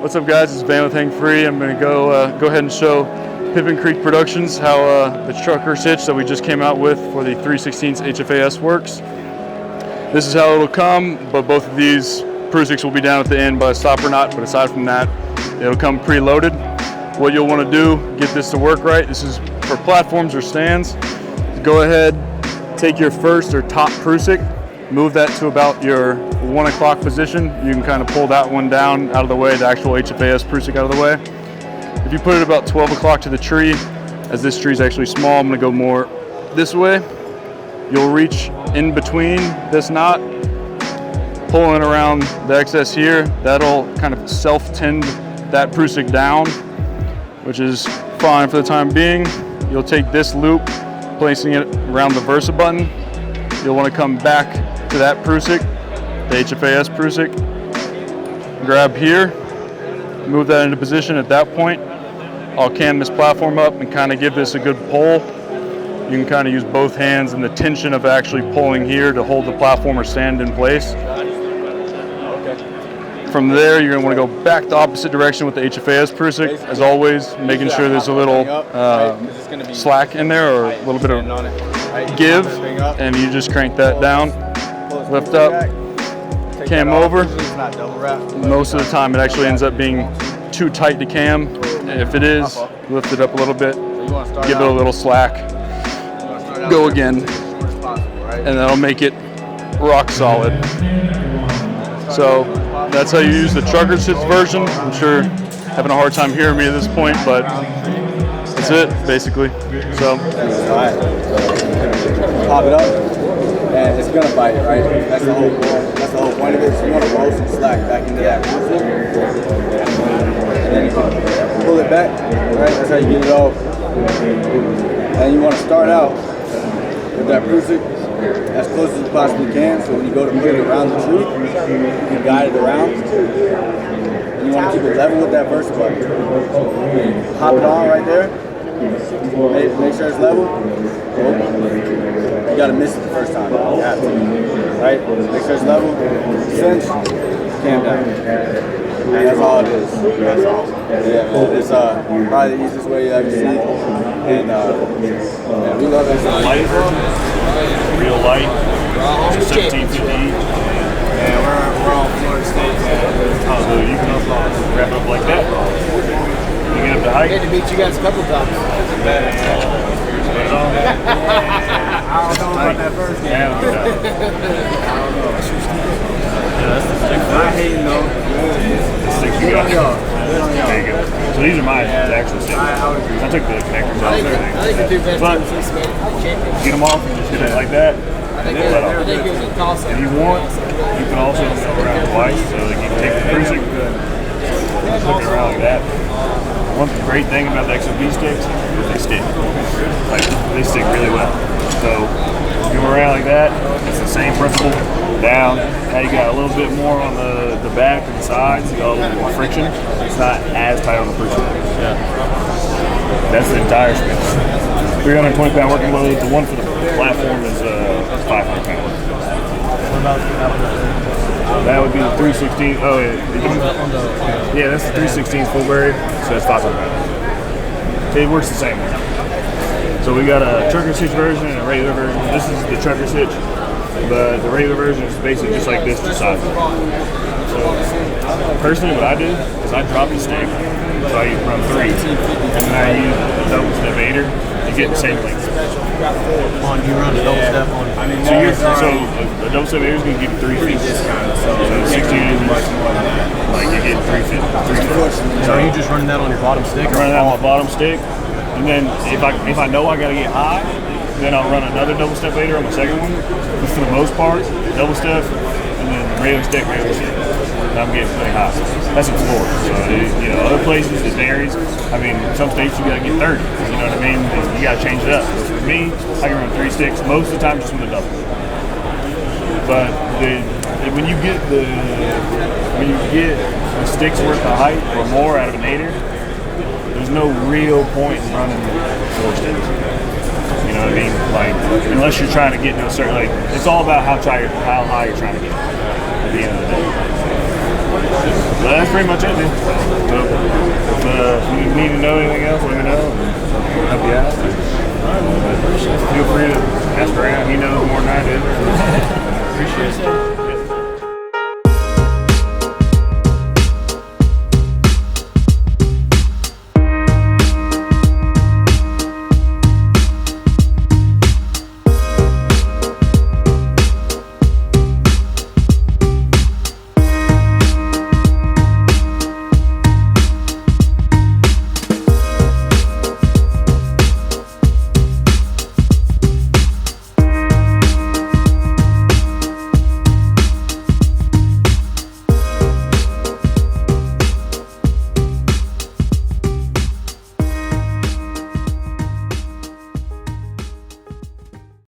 What's up, guys? It's Van with Hang Free. I'm going to go ahead and show Pippin Creek Productions how the trucker hitch that we just came out with for the 3/16 HFAS works. This is how it'll come, but both of these Prusicks will be down at the end by a stopper knot, but aside from that, it'll come preloaded. What you'll want to do, get this to work right, this is for platforms or stands. Go ahead, take your first or top Prusick, move that to about your 1 o'clock position. You can kind of pull that one down out of the way, the actual HFAS Prusick out of the way. If you put it about 12 o'clock to the tree, as this tree is actually small, I'm going to go more this way. You'll reach in between this knot, pulling around the excess here. That'll kind of self-tend that Prusick down, which is fine for the time being. You'll take this loop, placing it around the Versa button. You'll want to come back to that Prusick, the HFAS Prusick, grab here, move that into position. At that point, I'll cam this platform up and kind of give this a good pull. You can kind of use both hands and the tension of actually pulling here to hold the platform or stand in place. From there, you're going to want to go back the opposite direction with the HFAS Prusick, as always, making sure there's a little slack in there or a little bit of give, and you just crank that down, lift up, cam over. Most of the time, it actually ends up being too tight to cam. If it is, lift it up a little bit, give it a little slack, go again, and that'll make it rock solid. So that's how you use the trucker hitch version. I'm sure having a hard time hearing me at this point, but that's it basically. So pop it up, and it's gonna bite it, right? That's the whole point of it. So you want to roll some slack back into that Prusick, and then you can pull it back, right? That's how you get it off. And you want to start out with that Prusick as close as you possibly can, so when you go to put it around the tree, you can guide it around. And you want to keep it level with that Versa button. Hop it on right there. Make sure it's level. You gotta miss it the first time. You have to. Right? Make sure it's level. Cinch. Cam down. And that's all it is. That's all. Yeah, man. It's probably the easiest way you ever see. And we love it. Light version, real light, just 1750. And we're on Florida State. So you can wrap it up like that. You get up to height. Good to meet you guys a couple times. Put it on. I don't know about that first game. I don't know. That's the stick. I hate no. The sticks you got. There you go. So these are my actual sticks. I took the connectors out and everything. I think the two best But teams in champions. get them off and just hit it like that. And then let off. If you want, you can also go around twice. So you can take the Prusick, flip it around like that. One great thing about the XOB sticks is they stick. Like, they stick really well. So go around like that. It's the same principle. Down. Now you got a little bit more on the back and the sides. You got a little more friction. It's not as tight on the Prusick. Yeah. That's the entire space. 320-pound working load. The one for the platform is 500-pound. What about That would be the 316. Oh, yeah, that's the 316 full buried. So that's 500 pounds. It works the same way. So we got a trucker hitch version and a regular version. This is the trucker hitch, but the regular version is basically just like this, just size. So personally, what I do is I drop the stick, so I run 3, and then I use a double step aider to get the same length. you run a double step on? So a double step aider is going to give you 3 feet. So 60 inches, like you get 3 feet. So are you just running that on your bottom stick? I'm running that on my bottom stick, and then if I know I got to get high, then I'll run another double step aider on the second one. But for the most part, double step, and then regular stick. And I'm getting pretty high. That's in Florida. So other places it varies. I mean, some states you got to get 30. You know what I mean? You got to change it up. But for me, I can run 3 sticks most of the time just with a double. But when you get the sticks worth the height or more out of an aider, there's no real point in running 4 sticks. You know what I mean? Like, unless you're trying to get to a certain, like, it's all about how high you're trying to get at the end of the day. that's pretty much it, dude. So, if you need to know anything else, let me know. Help you out. Feel free to ask around. He knows more than I do. Appreciate it.